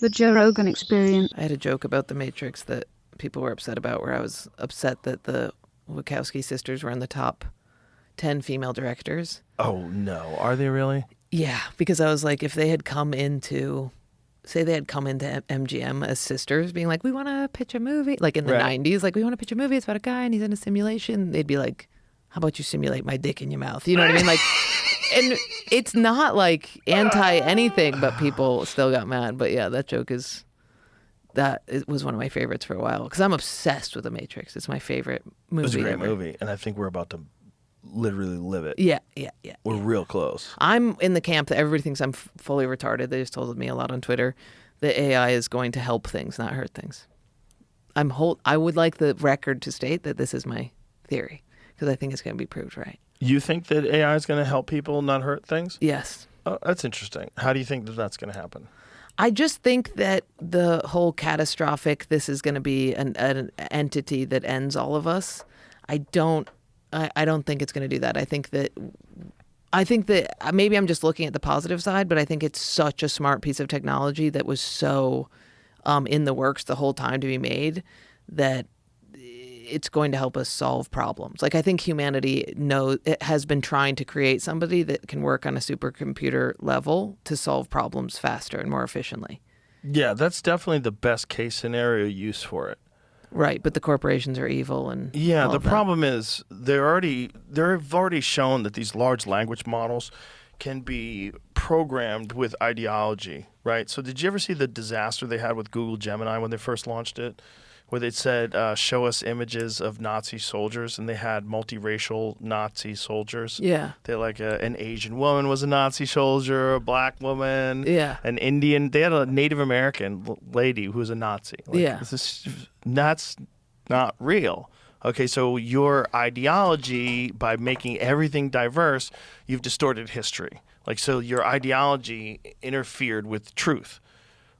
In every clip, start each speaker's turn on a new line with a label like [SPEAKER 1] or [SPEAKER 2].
[SPEAKER 1] The Joe Rogan Experience.
[SPEAKER 2] I had a joke about The Matrix that people were upset about, where I was upset that the Wachowski sisters were in the top 10 female directors.
[SPEAKER 3] Oh, no. Are they really?
[SPEAKER 2] Yeah, because I was like, if they had come into, say they had come into MGM as sisters, being like, we want to pitch a movie, like in the
[SPEAKER 3] Right.
[SPEAKER 2] 90s, like, we want to pitch a movie, it's about a guy and he's in a simulation. They'd be like, how about you simulate my dick in your mouth? You know what I mean? Like, and it's not like anti anything, but people still got mad. But yeah, that joke is, that it was one of my favorites for a while because I'm obsessed with The Matrix. It's my favorite movie.
[SPEAKER 3] It was a great
[SPEAKER 2] ever.
[SPEAKER 3] movie, and I think we're about to literally live it.
[SPEAKER 2] Yeah.
[SPEAKER 3] We're real close.
[SPEAKER 2] I'm in the camp that everybody thinks I'm fully retarded. They just told me a lot on Twitter that AI is going to help things, not hurt things. I would like the record to state that this is my theory because I think it's going to be proved right.
[SPEAKER 3] You think that AI is going to help people not hurt things?
[SPEAKER 2] Yes.
[SPEAKER 3] Oh, that's interesting. How do you think that that's going to happen?
[SPEAKER 2] I just think that the whole catastrophic, this is going to be an entity that ends all of us. I don't think it's going to do that. I think that maybe I'm just looking at the positive side, but I think it's such a smart piece of technology that was so in the works the whole time to be made that it's going to help us solve problems. Like I think humanity it has been trying to create somebody that can work on a supercomputer level to solve problems faster and more efficiently.
[SPEAKER 3] Yeah, that's definitely the best case scenario use for it.
[SPEAKER 2] Right, but the corporations are evil and
[SPEAKER 3] Yeah,
[SPEAKER 2] all
[SPEAKER 3] the
[SPEAKER 2] of that.
[SPEAKER 3] problem is they've already shown that these large language models can be programmed with ideology, right? So did you ever see the disaster they had with Google Gemini when they first launched it? Where they said, show us images of Nazi soldiers, and they had multiracial Nazi soldiers.
[SPEAKER 2] Yeah.
[SPEAKER 3] They like an Asian woman was a Nazi soldier, a black woman,
[SPEAKER 2] Yeah.
[SPEAKER 3] an Indian. They had a Native American lady who was a Nazi. Like,
[SPEAKER 2] Yeah.
[SPEAKER 3] That's not real. Okay, so your ideology, by making everything diverse, you've distorted history. Like, so your ideology interfered with truth.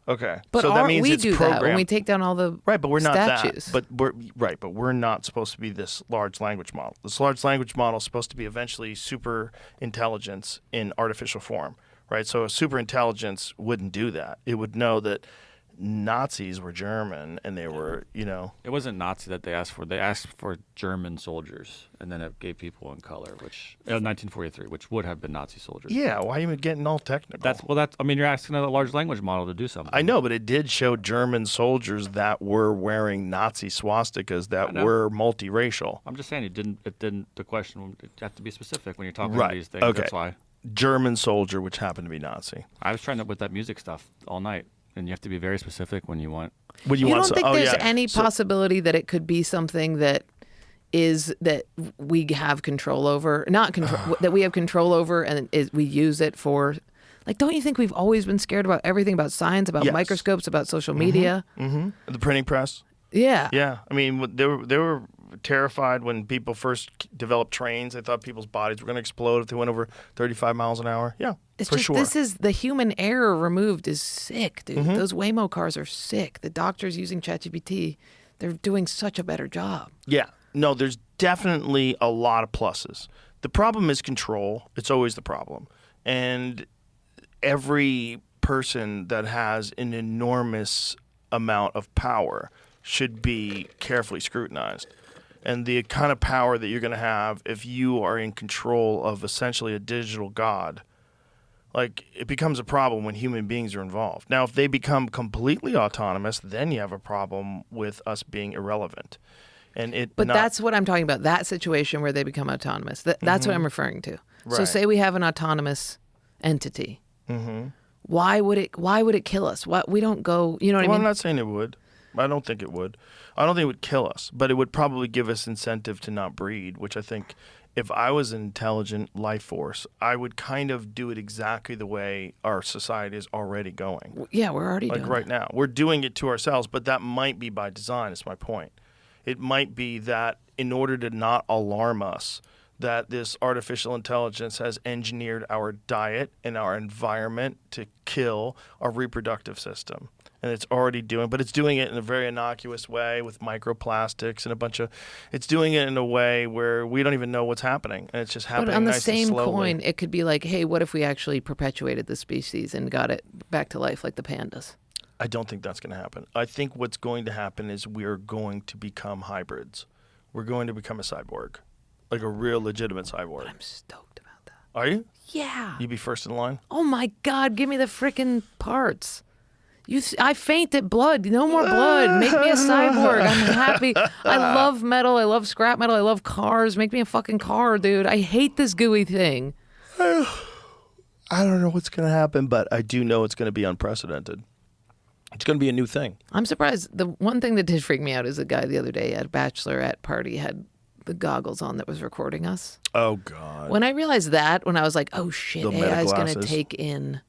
[SPEAKER 3] Okay,
[SPEAKER 2] But
[SPEAKER 3] so that means
[SPEAKER 2] we
[SPEAKER 3] it's
[SPEAKER 2] do
[SPEAKER 3] programmed.
[SPEAKER 2] that when we take down all the
[SPEAKER 3] Right, but we're not
[SPEAKER 2] statues.
[SPEAKER 3] that. But we're not supposed to be this large language model. This large language model is supposed to be eventually super intelligence in artificial form, right? So a super intelligence wouldn't do that. It would know that Nazis were German and they were,
[SPEAKER 4] It wasn't Nazi that they asked for. They asked for German soldiers, and then it gave people in color, which 1943, which would have been Nazi soldiers.
[SPEAKER 3] Yeah, why are you getting all technical?
[SPEAKER 4] You're asking a large language model to do something.
[SPEAKER 3] I know, but it did show German soldiers that were wearing Nazi swastikas that were multiracial.
[SPEAKER 4] I'm just saying it didn't. The question you have to be specific when you're talking
[SPEAKER 3] Right.
[SPEAKER 4] about these things.
[SPEAKER 3] Okay.
[SPEAKER 4] That's why
[SPEAKER 3] German soldier, which happened to be Nazi.
[SPEAKER 4] I was trying to with that music stuff all night, and you have to be very specific when you want.
[SPEAKER 3] When
[SPEAKER 2] You
[SPEAKER 3] want
[SPEAKER 2] don't
[SPEAKER 3] some-
[SPEAKER 2] think
[SPEAKER 3] oh,
[SPEAKER 2] there's
[SPEAKER 3] yeah.
[SPEAKER 2] any possibility that it could be something that we have control over, not control, that we have control over, and we use it for, like, don't you think we've always been scared about everything, about science, about
[SPEAKER 3] Yes.
[SPEAKER 2] microscopes, about social media?
[SPEAKER 3] The printing press?
[SPEAKER 2] Yeah.
[SPEAKER 3] Yeah, I mean, they were terrified when people first developed trains. They thought people's bodies were going to explode if they went over 35 miles an hour. Yeah,
[SPEAKER 2] It's
[SPEAKER 3] for
[SPEAKER 2] just,
[SPEAKER 3] sure.
[SPEAKER 2] this is, the human error removed is sick, dude. Those Waymo cars are sick. The doctors using ChatGPT, they're doing such a better job.
[SPEAKER 3] Yeah, no, there's definitely a lot of pluses. The problem is control. It's always the problem. And every person that has an enormous amount of power should be carefully scrutinized. And the kind of power that you're going to have if you are in control of essentially a digital god, like, it becomes a problem when human beings are involved. Now, if they become completely autonomous, then you have a problem with us being irrelevant.
[SPEAKER 2] But that's what I'm talking about. That situation where they become autonomous. That's what I'm referring to. So
[SPEAKER 3] Right.
[SPEAKER 2] say we have an autonomous entity. Why would it kill us? We don't go. You know what
[SPEAKER 3] Well,
[SPEAKER 2] I
[SPEAKER 3] I'm
[SPEAKER 2] mean?
[SPEAKER 3] not saying it would. I don't think it would. I don't think it would kill us, but it would probably give us incentive to not breed, which I think if I was an intelligent life force, I would kind of do it exactly the way our society is already going.
[SPEAKER 2] Yeah, we're already
[SPEAKER 3] Like
[SPEAKER 2] doing
[SPEAKER 3] right
[SPEAKER 2] that.
[SPEAKER 3] now. We're doing it to ourselves, but that might be by design, is my point. It might be that in order to not alarm us, that this artificial intelligence has engineered our diet and our environment to kill our reproductive system. And it's already doing, but it's doing it in a very innocuous way with microplastics and it's doing it in a way where we don't even know what's happening. And it's just happening
[SPEAKER 2] But on the
[SPEAKER 3] nice and
[SPEAKER 2] same
[SPEAKER 3] slowly.
[SPEAKER 2] coin, it could be like, hey, what if we actually perpetuated the species and got it back to life like the pandas?
[SPEAKER 3] I don't think that's going to happen. I think what's going to happen is we're going to become hybrids. We're going to become a cyborg, like a real legitimate cyborg.
[SPEAKER 2] I'm stoked about that.
[SPEAKER 3] Are you?
[SPEAKER 2] Yeah.
[SPEAKER 3] You be first in line?
[SPEAKER 2] Oh my God, give me the freaking parts. I faint at blood. No more blood. Make me a cyborg. I'm happy. I love metal. I love scrap metal. I love cars. Make me a fucking car, dude. I hate this gooey thing.
[SPEAKER 3] I don't know what's going to happen, but I do know it's going to be unprecedented. It's going to be a new thing.
[SPEAKER 2] I'm surprised. The one thing that did freak me out is a guy the other day at a bachelorette party had the goggles on that was recording us.
[SPEAKER 3] Oh, God.
[SPEAKER 2] When I realized that, when I was like, oh shit,
[SPEAKER 3] The meta
[SPEAKER 2] AI is going to
[SPEAKER 3] glasses.
[SPEAKER 2] take in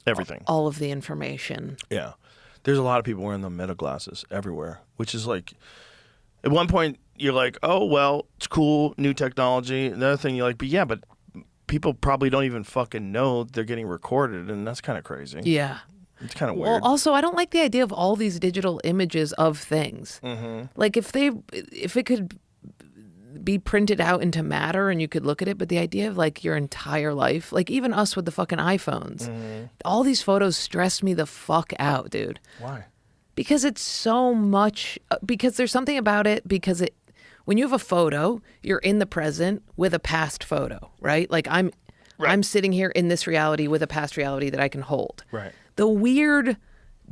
[SPEAKER 3] Everything.
[SPEAKER 2] all of the information.
[SPEAKER 3] Yeah. There's a lot of people wearing the meta glasses everywhere, which is like, at one point, you're like, oh, well, it's cool, new technology. Another thing, you're like, but people probably don't even fucking know they're getting recorded, and that's kind of crazy.
[SPEAKER 2] Yeah.
[SPEAKER 3] It's kind of
[SPEAKER 2] Well,
[SPEAKER 3] weird.
[SPEAKER 2] also, I don't like the idea of all these digital images of things.
[SPEAKER 3] Mm-hmm.
[SPEAKER 2] Like, if it could be printed out into matter and you could look at it, but the idea of like your entire life, like even us with the fucking iPhones, all these photos stress me the fuck out, dude.
[SPEAKER 3] Why?
[SPEAKER 2] Because it's so much, because there's something about it, when you have a photo, you're in the present with a past photo, right? Like I'm sitting here in this reality with a past reality that I can hold.
[SPEAKER 3] Right.
[SPEAKER 2] The weird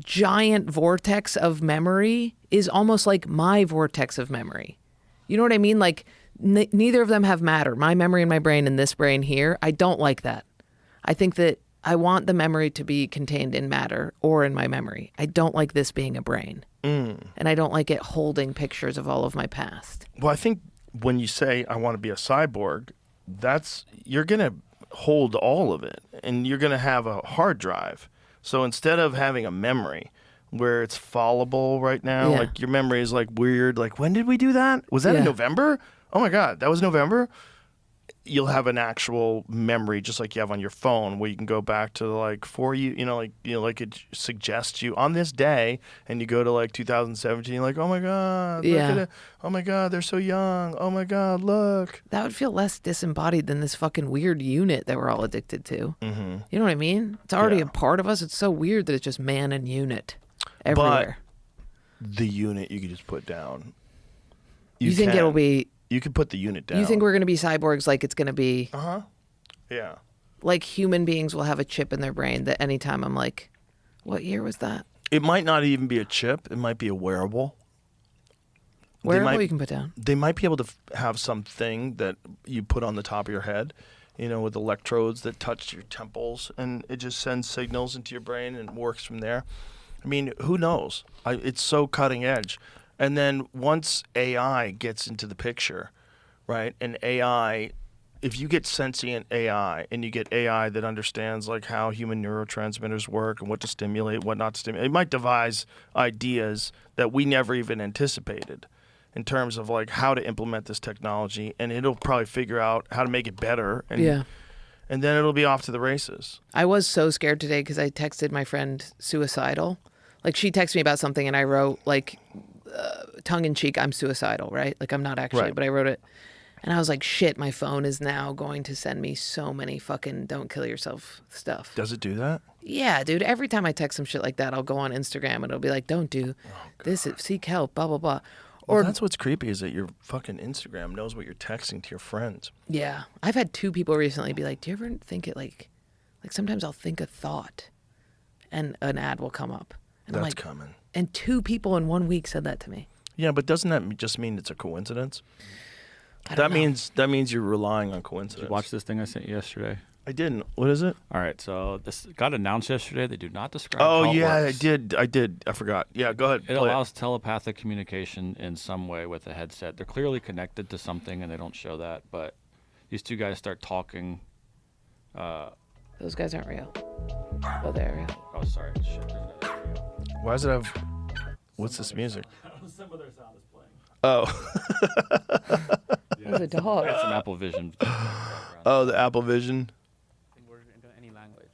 [SPEAKER 2] giant vortex of memory is almost like my vortex of memory. You know what I mean? Like neither of them have matter. My memory in my brain and this brain here. I don't like that. I think that I want the memory to be contained in matter or in my memory. I don't like this being a brain. And I don't like it holding pictures of all of my past.
[SPEAKER 3] Well, I think when you say I want to be a cyborg, you're going to hold all of it, and you're going to have a hard drive. So instead of having a memory where it's fallible right now,
[SPEAKER 2] Yeah.
[SPEAKER 3] like your memory is like weird, like when did we do that? Was that in
[SPEAKER 2] Yeah.
[SPEAKER 3] November? Oh my God, that was November? You'll have an actual memory just like you have on your phone where you can go back to like like it suggests you on this day, and you go to like 2017, like, oh my God, look
[SPEAKER 2] Yeah.
[SPEAKER 3] at it. Oh my God, they're so young. Oh my God, look.
[SPEAKER 2] That would feel less disembodied than this fucking weird unit that we're all addicted to. Mm-hmm. You know what I mean? It's already
[SPEAKER 3] Yeah.
[SPEAKER 2] a part of us. It's so weird that it's just man and unit everywhere.
[SPEAKER 3] The unit you can just put down.
[SPEAKER 2] You think it'll be...
[SPEAKER 3] You can put the unit down.
[SPEAKER 2] You think we're going to be cyborgs like it's going to be...
[SPEAKER 3] Yeah.
[SPEAKER 2] Like human beings will have a chip in their brain that anytime I'm like, what year was that?
[SPEAKER 3] It might not even be a chip. It might be a wearable.
[SPEAKER 2] Wearable you can put down.
[SPEAKER 3] They might be able to have something that you put on the top of your head, with electrodes that touch your temples, and it just sends signals into your brain and works from there. I mean, who knows? It's so cutting edge. And then once AI gets into the picture, right, and AI, if you get sentient AI and you get AI that understands like how human neurotransmitters work and what to stimulate, what not to stimulate, it might devise ideas that we never even anticipated in terms of like how to implement this technology, and it'll probably figure out how to make it better, and and then it'll be off to the races.
[SPEAKER 2] I was so scared today because I texted my friend suicidal. Like she texted me about something and I wrote like tongue-in-cheek, I'm suicidal, right? Like I'm not actually,
[SPEAKER 3] Right.
[SPEAKER 2] but I wrote it. And I was like, shit, my phone is now going to send me so many fucking don't kill yourself stuff.
[SPEAKER 3] Does it do that?
[SPEAKER 2] Yeah, dude. Every time I text some shit like that, I'll go on Instagram and it'll be like, don't do this, seek help, blah, blah, blah.
[SPEAKER 3] Well, that's what's creepy is that your fucking Instagram knows what you're texting to your friends.
[SPEAKER 2] Yeah. I've had 2 people recently be like, do you ever think it like sometimes I'll think a thought and an ad will come up. And I'm
[SPEAKER 3] That's
[SPEAKER 2] like,
[SPEAKER 3] coming.
[SPEAKER 2] And 2 people in 1 week said that to me.
[SPEAKER 3] Yeah, but doesn't that just mean it's a coincidence?
[SPEAKER 2] I don't know.
[SPEAKER 3] That means you're relying on
[SPEAKER 4] Did
[SPEAKER 3] coincidence.
[SPEAKER 4] you watch this thing I sent you yesterday?
[SPEAKER 3] I didn't. What is it?
[SPEAKER 4] All right, so this got announced yesterday. They do not describe
[SPEAKER 3] Oh
[SPEAKER 4] how it
[SPEAKER 3] yeah,
[SPEAKER 4] works.
[SPEAKER 3] I did. I forgot. Yeah, go ahead.
[SPEAKER 4] It
[SPEAKER 3] play
[SPEAKER 4] allows telepathic communication in some way with a headset. They're clearly connected to something, and they don't show that. But these 2 guys start talking.
[SPEAKER 2] Those guys aren't real. Oh, they're real.
[SPEAKER 4] Oh, sorry. Shit, there's another video.
[SPEAKER 3] Why does it have? What's this music?
[SPEAKER 4] Some of their sound is playing.
[SPEAKER 3] Oh,
[SPEAKER 2] There's a dog.
[SPEAKER 4] Got some Apple Vision.
[SPEAKER 3] oh, the Apple Vision.
[SPEAKER 1] into any language.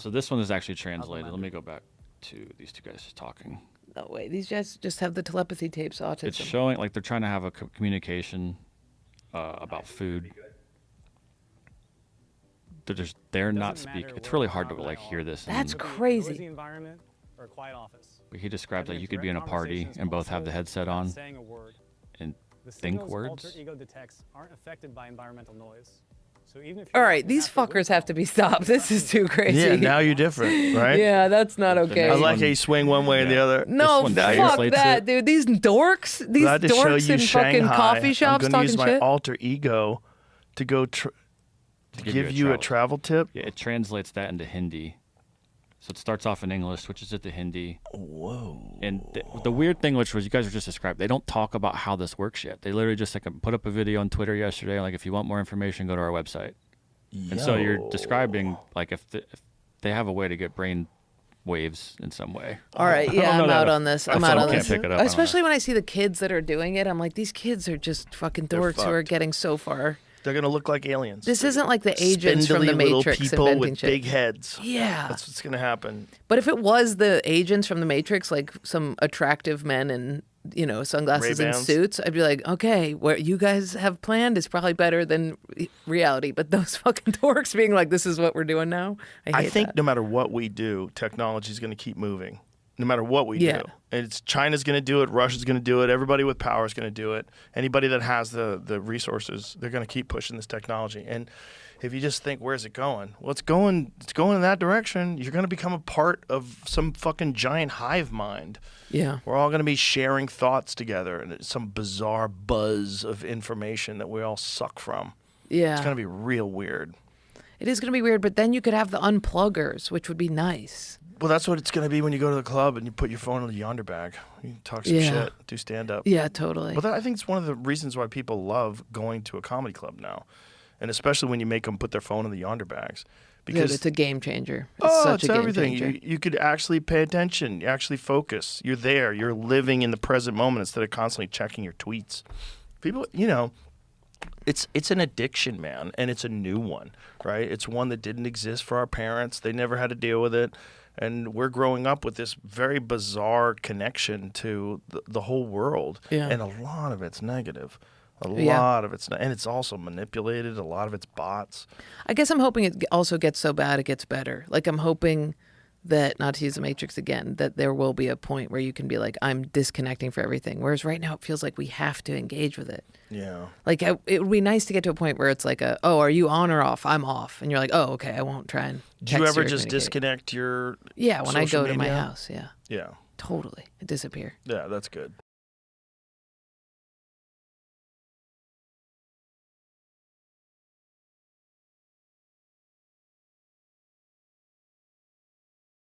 [SPEAKER 4] So this one is actually translated. Let me go back to these 2 guys just talking.
[SPEAKER 2] No way. These guys just have the telepathy tapes, autism.
[SPEAKER 4] It's showing like they're trying to have a communication about food. They're not speaking. It's really hard to like hear this.
[SPEAKER 2] That's
[SPEAKER 1] Noisy
[SPEAKER 2] crazy.
[SPEAKER 1] environment,
[SPEAKER 5] or a quiet office.
[SPEAKER 4] But he described that
[SPEAKER 5] Having
[SPEAKER 4] you could be in a
[SPEAKER 5] direct
[SPEAKER 4] party
[SPEAKER 5] conversations
[SPEAKER 4] and both have
[SPEAKER 5] possible
[SPEAKER 4] the headset
[SPEAKER 5] without
[SPEAKER 4] on
[SPEAKER 5] saying a word.
[SPEAKER 4] and
[SPEAKER 5] The
[SPEAKER 4] think
[SPEAKER 5] signals
[SPEAKER 4] words.
[SPEAKER 5] alter ego detects aren't affected by environmental noise. So even if
[SPEAKER 2] All
[SPEAKER 5] you're
[SPEAKER 2] right,
[SPEAKER 5] walking
[SPEAKER 2] these
[SPEAKER 5] halfway with
[SPEAKER 2] fuckers have to
[SPEAKER 5] them,
[SPEAKER 2] be stopped. This is too crazy.
[SPEAKER 3] Yeah, now you're different, right?
[SPEAKER 2] Yeah, that's not
[SPEAKER 4] It's the
[SPEAKER 2] okay.
[SPEAKER 3] I
[SPEAKER 4] next
[SPEAKER 3] like
[SPEAKER 4] one.
[SPEAKER 3] how you swing one way and the
[SPEAKER 4] Yeah.
[SPEAKER 3] other.
[SPEAKER 2] No,
[SPEAKER 4] one
[SPEAKER 2] fuck
[SPEAKER 4] translates
[SPEAKER 2] that,
[SPEAKER 4] it.
[SPEAKER 2] dude. These dorks, these
[SPEAKER 3] Glad to show
[SPEAKER 2] dorks
[SPEAKER 3] you
[SPEAKER 2] in fucking
[SPEAKER 3] Shanghai.
[SPEAKER 2] coffee shops
[SPEAKER 3] I'm gonna
[SPEAKER 2] talking
[SPEAKER 3] use my
[SPEAKER 2] shit.
[SPEAKER 3] alter ego to go to give you a travel tip.
[SPEAKER 4] Yeah, it translates that into Hindi. So it starts off in English, switches it to Hindi.
[SPEAKER 3] Whoa.
[SPEAKER 4] And the weird thing, which was you guys were just described, they don't talk about how this works yet. They literally just put up a video on Twitter yesterday, like if you want more information, go to our website. And so you're describing like if they have a way to get brain waves in some way.
[SPEAKER 2] All right, yeah,
[SPEAKER 4] know
[SPEAKER 2] I'm
[SPEAKER 4] that
[SPEAKER 2] out
[SPEAKER 4] if-
[SPEAKER 2] on this.
[SPEAKER 4] if
[SPEAKER 2] I'm out
[SPEAKER 4] someone
[SPEAKER 2] on
[SPEAKER 4] can't
[SPEAKER 2] this.
[SPEAKER 4] pick it up, I don't know.
[SPEAKER 2] Especially when I see the kids that are doing it, I'm like, these kids are just fucking
[SPEAKER 3] They're
[SPEAKER 2] dorks who are
[SPEAKER 3] fucked.
[SPEAKER 2] getting so far.
[SPEAKER 3] They're gonna look like aliens.
[SPEAKER 2] This isn't like the agents from the
[SPEAKER 3] Spindly little
[SPEAKER 2] Matrix
[SPEAKER 3] people
[SPEAKER 2] inventing
[SPEAKER 3] with
[SPEAKER 2] shit.
[SPEAKER 3] big heads.
[SPEAKER 2] Yeah.
[SPEAKER 3] That's what's gonna happen.
[SPEAKER 2] But if it was the agents from the Matrix, like some attractive men in, sunglasses and
[SPEAKER 3] Ray-Bans.
[SPEAKER 2] suits, I'd be like, okay, what you guys have planned is probably better than reality. But those fucking dorks being like, this is what we're doing now, I hate
[SPEAKER 3] think
[SPEAKER 2] that.
[SPEAKER 3] no matter what we do, technology is gonna keep moving. No matter what we
[SPEAKER 2] Yeah.
[SPEAKER 3] do. And it's China's gonna do it, Russia's gonna do it, everybody with power is gonna do it. Anybody that has the resources, they're gonna keep pushing this technology. And if you just think, where's it going? Well, it's going in that direction. You're gonna become a part of some fucking giant hive mind.
[SPEAKER 2] Yeah.
[SPEAKER 3] We're all going to be sharing thoughts together and it's some bizarre buzz of information that we all suck from.
[SPEAKER 2] Yeah.
[SPEAKER 3] It's going to be real weird.
[SPEAKER 2] It is going to be weird, but then you could have the unpluggers, which would be nice.
[SPEAKER 3] Well, that's what it's going to be when you go to the club and you put your phone in the yonder bag. You can talk some
[SPEAKER 2] Yeah.
[SPEAKER 3] shit, do stand up.
[SPEAKER 2] Yeah, totally.
[SPEAKER 3] But I think it's one of the reasons why people love going to a comedy club now. And especially when you make them put their phone in the yonder bags.
[SPEAKER 2] Dude,
[SPEAKER 3] Because
[SPEAKER 2] it's a game changer. It's such
[SPEAKER 3] it's
[SPEAKER 2] a game
[SPEAKER 3] everything.
[SPEAKER 2] changer.
[SPEAKER 3] You could actually pay attention. You actually focus. You're there. You're living in the present moment instead of constantly checking your tweets. People, it's an addiction, man, and it's a new one, right? It's one that didn't exist for our parents. They never had to deal with it. And we're growing up with this very bizarre connection to the whole world.
[SPEAKER 2] Yeah.
[SPEAKER 3] And a lot of it's negative. A
[SPEAKER 2] Yeah.
[SPEAKER 3] lot of it's and it's also manipulated. A lot of it's bots.
[SPEAKER 2] I guess I'm hoping it also gets so bad it gets better. Like I'm hoping that, not to use the Matrix again, that there will be a point where you can be like, I'm disconnecting for everything. Whereas right now it feels like we have to engage with it.
[SPEAKER 3] Yeah.
[SPEAKER 2] Like it would be nice to get to a point where it's like, are you on or off? I'm off. And you're like, oh, okay, I won't try and
[SPEAKER 3] Do you
[SPEAKER 2] text
[SPEAKER 3] ever
[SPEAKER 2] or
[SPEAKER 3] just
[SPEAKER 2] communicate.
[SPEAKER 3] disconnect your
[SPEAKER 2] Yeah, when I
[SPEAKER 3] social
[SPEAKER 2] go to my
[SPEAKER 3] media?
[SPEAKER 2] house, yeah.
[SPEAKER 3] Yeah.
[SPEAKER 2] Totally. Disappear.
[SPEAKER 3] Yeah, that's good.